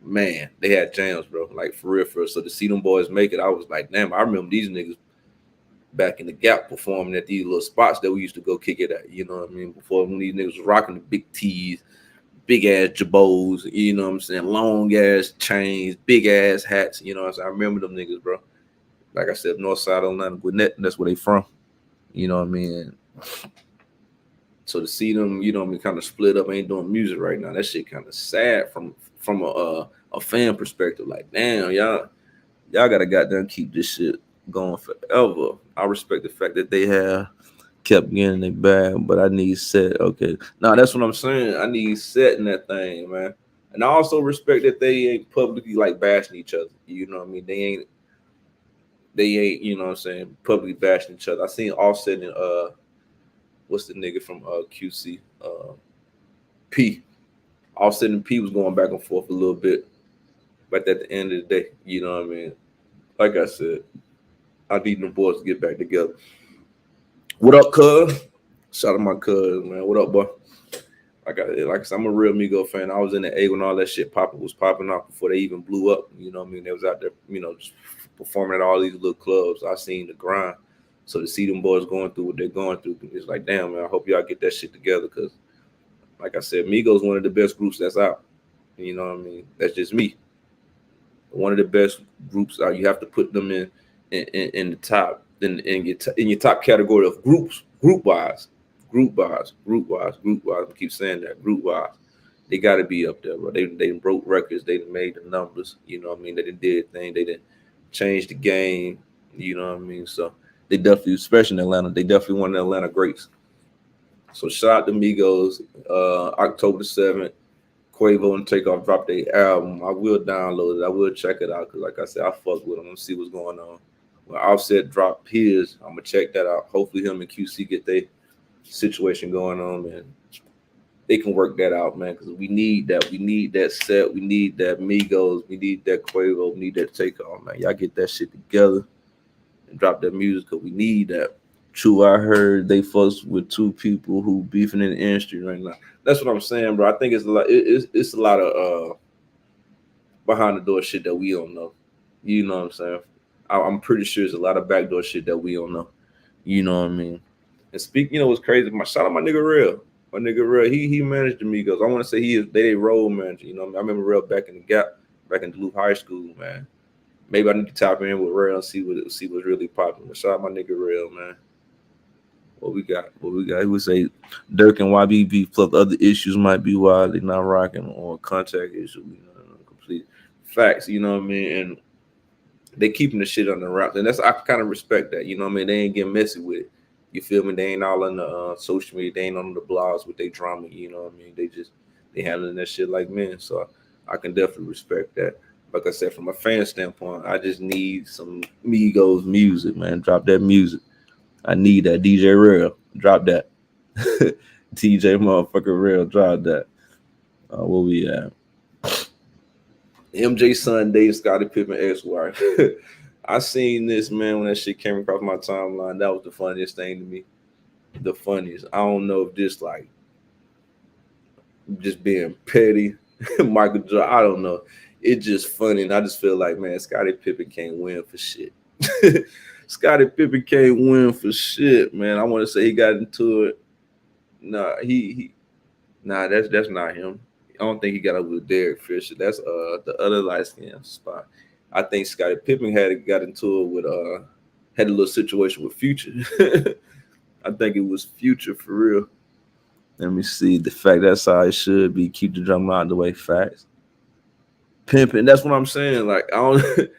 man. They had jams, bro. Like for real. So to see them boys make it, I was like, damn. I remember these niggas back in the Gap performing at these little spots that we used to go kick it at. You know what I mean? Before when these niggas was rocking the big tees, big ass jabos. You know what I'm saying? Long ass chains, big ass hats. You know what I'm saying? I remember them niggas, bro. Like I said, North Side of Atlanta, Gwinnett, that's where they from. You know what I mean? So to see them, you know what I mean, kind of split up, ain't doing music right now, that shit kind of sad from a fan perspective. Like, damn, y'all gotta goddamn keep this shit going forever. I respect the fact that they have kept getting it bag, but I need set. Okay, now that's what I'm saying. I need set in that thing, man. And I also respect that they ain't publicly like bashing each other. You know what I mean? They ain't, you know what I'm saying, publicly bashing each other. I seen Offset and what's the nigga from QC? P. Offset and P was going back and forth a little bit. But at the end of the day, you know what I mean? Like I said, I need them boys to get back together. What up, cuz? Shout out my cuz, man. What up, boy? Like I said, I'm a real Migo fan. I was in the A when all that shit was popping off before they even blew up. You know what I mean? They was out there, you know, just performing at all these little clubs. I seen the grind. So to see them boys going through what they're going through, it's like, damn, man, I hope y'all get that shit together. Because, like I said, Migos one of the best groups that's out. You know what I mean? That's just me. One of the best groups out. You have to put them in the top, in your top category of groups, group wise. I keep saying that, group wise. They got to be up there, bro. They broke records. They made the numbers. You know what I mean? They did things. They didn't change the game. You know what I mean? So they definitely, especially in Atlanta, they definitely one of the Atlanta greats. So shout out to Migos. October 7th, Quavo and Takeoff dropped their album. I will download it. I will check it out because, like I said, I fuck with them and see what's going on. When Offset dropped his, I'm gonna check that out. Hopefully, him and QC get their situation going on, man. They can work that out, man, because we need that. We need that set. We need that Migos. We need that Quavo. We need that Takeoff, man. Y'all get that shit together and drop that music because we need that. True, I heard they fuss with two people who beefing in the industry right now. That's what I'm saying, bro. I think it's a lot. It's a lot of behind the door shit that we don't know. You know what I'm saying? I'm pretty sure there's a lot of backdoor shit that we don't know. You know what I mean? And speak, you know what's crazy? Shout out my nigga Real. My nigga Real, he managed the Migos. I want to say they role manager. You know what I mean? I remember Real back in the Gap, back in Duluth High School, man. Maybe I need to tap in with Real and see what's really popping. Shout out my nigga Real, man. What we got? He would say Dirk and YBB plus other issues might be why they're not rocking or contact issue. You know, complete facts. You know what I mean? And they keeping the shit on the wraps, and I kind of respect that. You know what I mean? They ain't getting messy with it. You feel me? They ain't all on the social media. They ain't on the blogs with their drama. You know what I mean? They handling that shit like men. So I can definitely respect that. Like I said, from a fan standpoint, I just need some Migos music, man. Drop that music. I need that. DJ Real, drop that. TJ motherfucker Real, drop that. Where we at? MJ son dating Scottie Pippen ex-wife. I seen this, man, when that shit came across my timeline. That was the funniest thing to me. The funniest. I don't know if this like just being petty. Michael Jordan, I don't know. It's just funny. And I just feel like, man, Scottie Pippen can't win for shit. Scottie Pippen can't win for shit, man. I want to say he got into it. Nah, that's not him. I don't think he got up with Derek Fisher. That's the other light skin spot. I think Scottie Pippen got into it with had a little situation with Future. I think it was Future for real. Let me see. The fact that's how it should be. Keep the drama out of the way. Facts. Pimping. That's what I'm saying. Like I don't.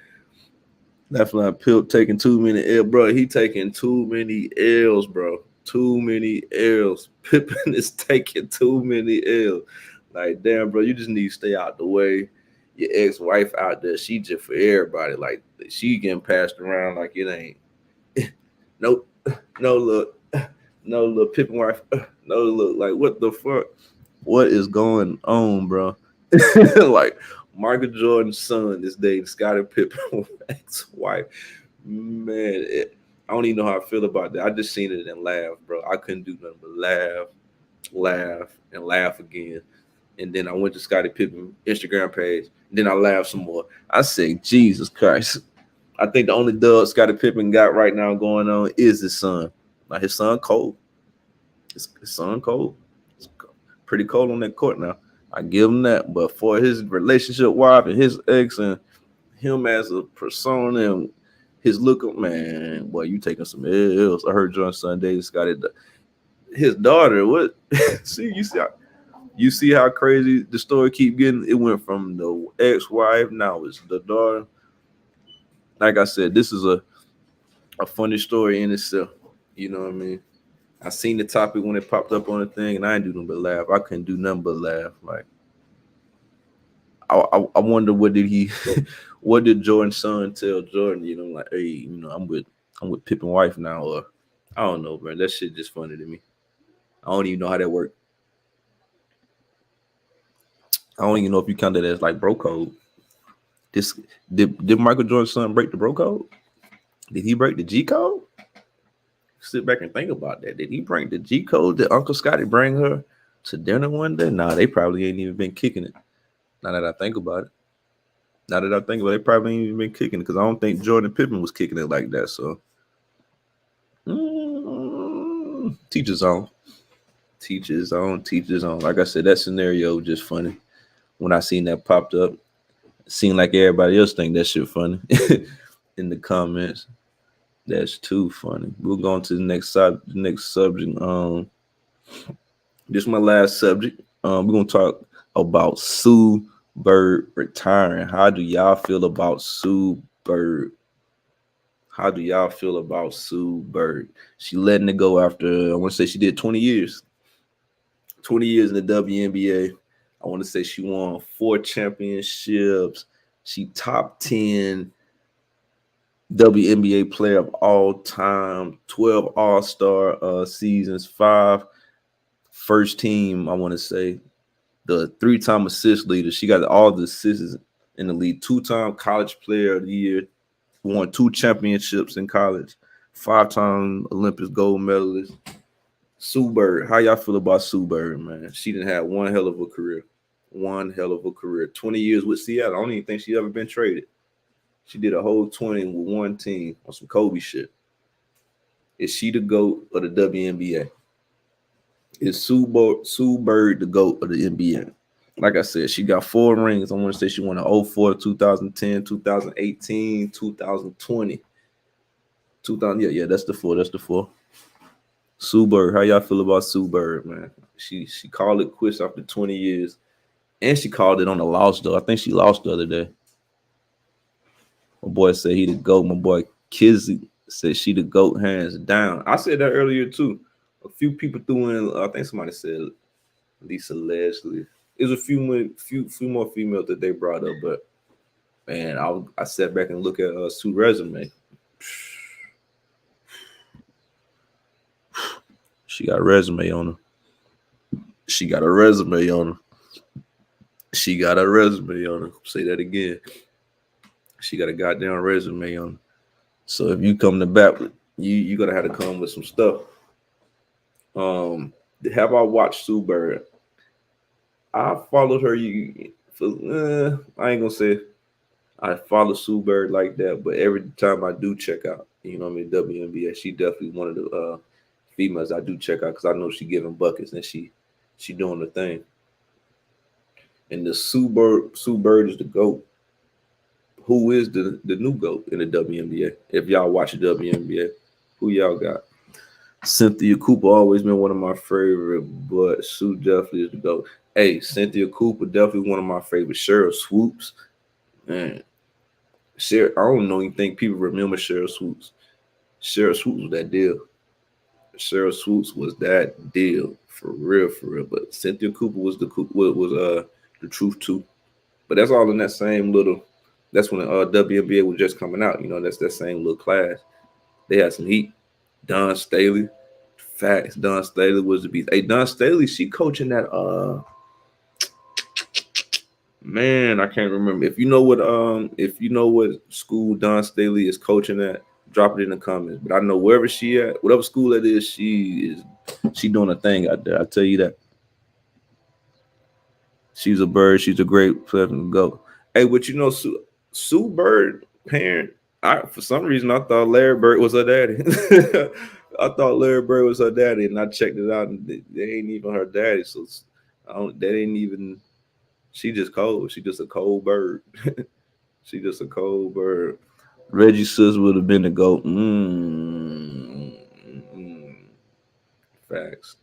That's like Pimp taking too many L's, bro. He taking too many L's, bro. Too many L's. Pippen is taking too many L's. Like, damn, bro, you just need to stay out the way. Your ex-wife out there, she just for everybody. Like, she getting passed around like it ain't. No look. Pippen wife. No look. Like, what the fuck? What is going on, bro? Like, Michael Jordan's son is dating Scottie Pippen's ex-wife. Man, I don't even know how I feel about that. I just seen it and laughed, bro. I couldn't do nothing but laugh again. And then I went to Scottie Pippen's Instagram page. And then I laughed some more. I said, Jesus Christ. I think the only dub Scottie Pippen got right now going on is his son. Now, his son cold. His son cold. It's pretty cold on that court now. I give him that. But for his relationship wife and his ex and him as a persona and his look, man, boy, you taking some L's. I heard John Sunday, Scottie, his daughter, what? You see how crazy the story keep getting? It went from the ex-wife, now it's the daughter. Like I said, this is a funny story in itself. You know what I mean? I seen the topic when it popped up on the thing, and I didn't do nothing but laugh. I couldn't do nothing but laugh. Like I wonder what did he, what did Jordan's son tell Jordan? You know, like, hey, you know, I'm with Pippen wife now, or I don't know, bro. That shit just funny to me. I don't even know how that worked. I don't even know if you count that as like bro code. This did Michael Jordan's son break the bro code? Did he break the G code? Sit back and think about that. Did he bring the G code? Did Uncle Scotty bring her to dinner one day? Nah, they probably ain't even been kicking it. Now that I think about it. Now that I think about it, they probably ain't even been kicking it because I don't think Jordan Pippen was kicking it like that. So, teach his own. Teach his own. Teach his own. Like I said, that scenario was just funny. When I seen that popped up, it seemed like everybody else think that shit funny in the comments. That's too funny. We'll go on to the next subject. This is my last subject. We're gonna talk about Sue Bird retiring. How do y'all feel about Sue Bird? How do y'all feel about Sue Bird? She letting it go after, I want to say she did 20 years. 20 years in the WNBA. I want to say she won 4 championships. She top 10 WNBA player of all time, 12 All-Star seasons, 5 first team, I want to say, the 3-time assist leader. She got all the assists in the league, 2-time college player of the year, won 2 championships in college, 5-time Olympics gold medalist. Sue Bird, how y'all feel about Sue Bird, man? She didn't have one hell of a career. 20 years with Seattle. I don't even think she ever been traded. She did a whole 20 with one team on some Kobe shit. Is she the GOAT of the WNBA? Is Sue Bird the GOAT of the NBA? Like I said, she got 4 rings. I want to say she won in 04, 2010, 2018, 2020. 2000, yeah, that's the 4. That's the 4. Sue Bird, how y'all feel about Sue Bird, man? She called it quits after 20 years. And she called it on the loss, though. I think she lost the other day. My boy said he the GOAT. My boy Kizzy said she the GOAT hands down. I said that earlier too. A few people threw in, I think somebody said Lisa Leslie. There's a few more females that they brought up, but man, I sat back and look at Sue's resume. She got a resume on her. She got a resume on her. She got a resume on her. Say that again. She got a goddamn resume on her. So if you come to bat, you gonna have to come with some stuff. Have I watched Sue Bird? I followed her. I ain't gonna say I follow Sue Bird like that, but every time I do check out, you know what I mean, WNBA, she definitely one of the females I do check out because I know she giving buckets and she doing the thing. And the Sue Bird is the GOAT. Who is the new GOAT in the WNBA? If y'all watch the WNBA, who y'all got? Cynthia Cooper always been one of my favorite, but Sue definitely is the GOAT. Hey, Cynthia Cooper definitely one of my favorites. Cheryl Swoops, man. I don't know. You think people remember Cheryl Swoops? Cheryl Swoops was that deal. Cheryl Swoops was that deal for real. But Cynthia Cooper was the truth too. But that's all in that same little. That's when the WNBA was just coming out. You know, that's that same little class. They had some heat. Dawn Staley, facts. Dawn Staley was the beast. Hey, Dawn Staley, she coaching that. Man, I can't remember. If you know what school Dawn Staley is coaching at, drop it in the comments. But I know wherever she at, whatever school that is, she doing a thing out there. I tell you that. She's a bird. She's a great player to go. Hey, but you know, Sue Bird parent. For some reason I thought Larry Bird was her daddy. I thought Larry Bird was her daddy, and I checked it out, and they ain't even her daddy. So that ain't even. She just cold. She just a cold bird. She just a cold bird. Reggie Sis would have been the GOAT. Facts.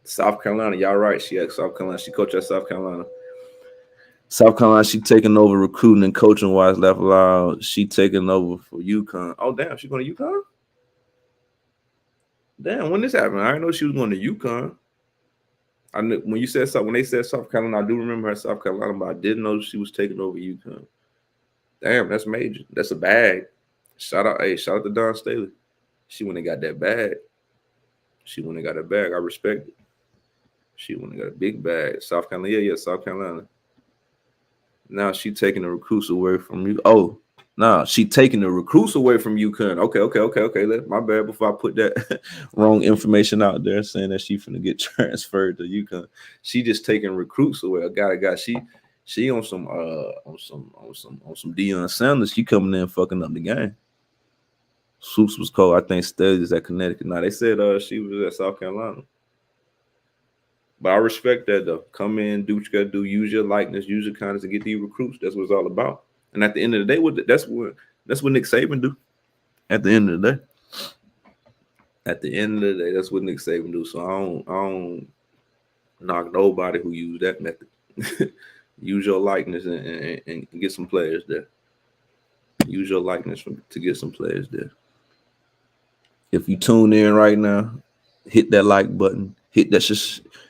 South Carolina, y'all right. She at South Carolina. She coached at South Carolina. South Carolina, she taking over recruiting and coaching wise. Laugh aloud. She taking over for UConn. Oh damn, she going to UConn? Damn, when this happened? I didn't know she was going to UConn. I knew when you said something, when they said South Carolina, I do remember her South Carolina, but I didn't know she was taking over UConn. Damn, that's major. That's a bag. Shout out to Dawn Staley. She went and got that bag. I respect it. She went and got a big bag. South Carolina, yeah, South Carolina. Now she taking the recruits away from you. Oh, nah, she taking the recruits away from UConn. Okay. My bad. Before I put that wrong information out there, saying that she finna get transferred to UConn, she just taking recruits away. I got. She on some Deion Sanders. She coming in fucking up the game. Swoops was cold. I think Studies at Connecticut. Now they said she was at South Carolina. But I respect that though. Come in, do what you gotta do, use your likeness, use your kindness to get these recruits. That's what it's all about. And at the end of the day, that's what Nick Saban do. At the end of the day. That's what Nick Saban do. So I don't knock nobody who use that method. Use your likeness and get some players there. Use your likeness to get some players there. If you tune in right now, hit that like button, hit that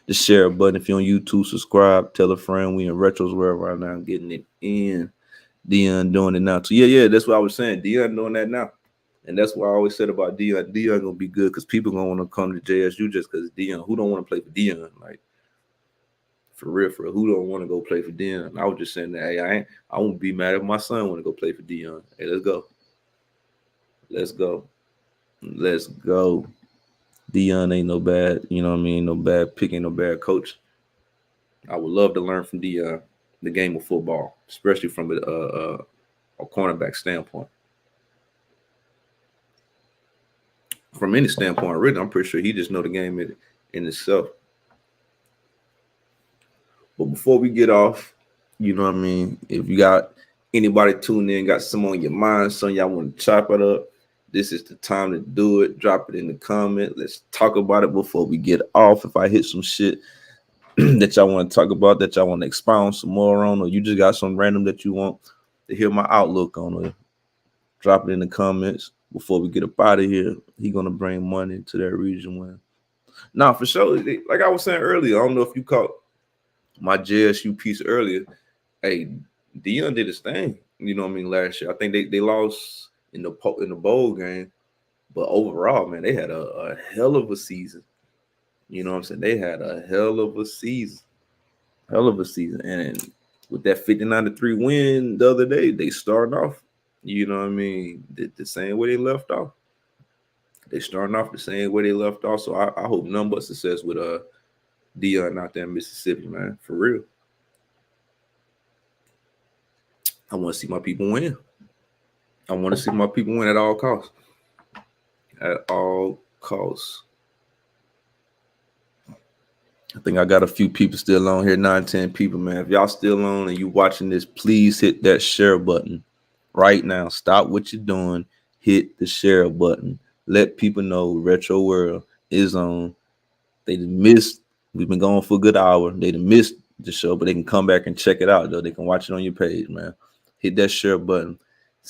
the share button. If you're on YouTube, subscribe, tell a friend. We in Retro's World right now, getting it in. Deion doing it now. So yeah, that's what I was saying. Deion doing that now. And that's what I always said about Deion. Deion gonna be good because people gonna want to come to JSU just because Deion. Who don't want to play for Deion? Like for real, who don't want to go play for Deion? I was just saying that. Hey, I won't be mad if my son want to go play for Deion. Hey, let's go. Deion ain't no bad, you know what I mean? No bad pick, ain't no bad coach. I would love to learn from Deion the game of football, especially from a cornerback standpoint. From any standpoint, really, I'm pretty sure he just know the game in itself. But before we get off, you know what I mean? If you got anybody tuned in, got some on your mind, son, y'all want to chop it up, this is the time to do it. Drop it in the comment. Let's talk about it before we get off. If I hit some shit that y'all want to talk about, that y'all want to expound some more on, or you just got some random that you want to hear my outlook on it, drop it in the comments before we get up out of here. He gonna bring money to that region win. Now, for sure, like I was saying earlier, I don't know if you caught my JSU piece earlier. Hey, Deion did his thing. You know what I mean? Last year, I think they lost in the bowl game, but overall, man, they had a hell of a season. You know what I'm saying? They had a hell of a season. And with that 59-3 win the other day, they started off, you know what I mean, the same way they left off. They starting off the same way they left off. So I hope none but success with Deion out there in Mississippi, man. For real. I want to see my people win. I want to see my people win at all costs. At all costs. I think I got a few people still on here, 9-10 people, man. If y'all still on and you watching this, please hit that share button right now. Stop what you're doing. Hit the share button. Let people know Retro World is on. They missed. We've been going for a good hour. They missed the show, but they can come back and check it out, though. They can watch it on your page, man. Hit that share button.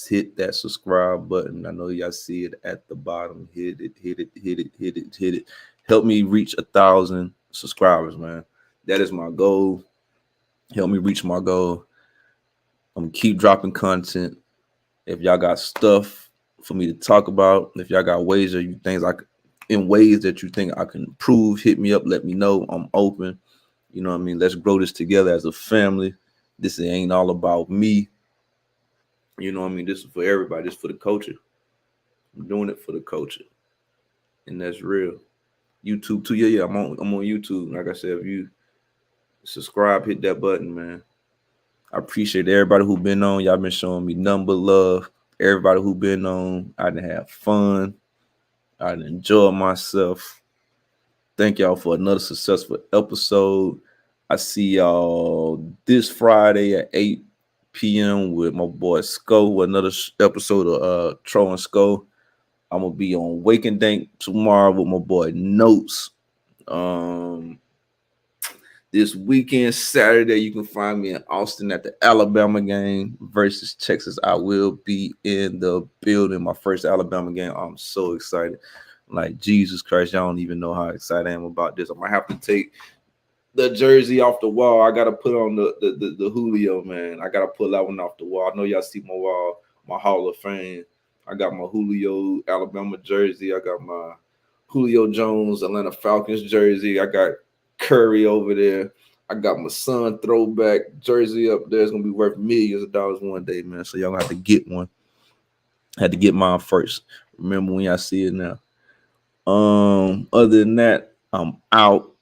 Hit that subscribe button. I know y'all see it at the bottom. Hit it. Help me reach 1,000 subscribers, man. That is my goal. Help me reach my goal. I'm gonna keep dropping content. If y'all got stuff for me to talk about, if y'all got ways that you think I can improve, hit me up. Let me know. I'm open. You know what I mean? Let's grow this together as a family. This ain't all about me. You know what I mean? This is for everybody. This is for the culture. I'm doing it for the culture, and that's real. YouTube too. Yeah. I'm on YouTube. Like I said, if you subscribe, hit that button, man. I appreciate everybody who been on. Y'all been showing me nothing but love. Everybody who been on, I done have fun. I done enjoy myself. Thank y'all for another successful episode. I see y'all this Friday at 8 p.m. with my boy Sko with another episode of Tro and Sko. I'm gonna be on Wake and Dank tomorrow with my boy Notes. This this weekend, Saturday, you can find me in Austin at the Alabama game versus Texas. I will be in the building. My first Alabama game. I'm so excited. Like, Jesus Christ, y'all don't even know how excited I am about this. I might have to take the jersey off the wall. I gotta put on the Julio, man. I gotta pull that one off the wall. I know y'all see my wall, my Hall of Fame. I got my Julio Alabama jersey. I got my Julio Jones Atlanta Falcons jersey. I got Curry over there. I got my son throwback jersey up there. It's gonna be worth millions of dollars one day, man. So y'all gonna have to get one. I had to get mine first. Remember when y'all see it now. Other than that, I'm out.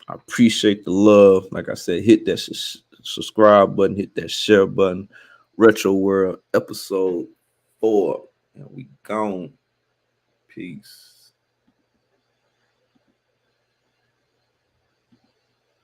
I appreciate the love. Like I said, hit that subscribe button, hit that share button. Retro World episode 4. And we gone. Peace.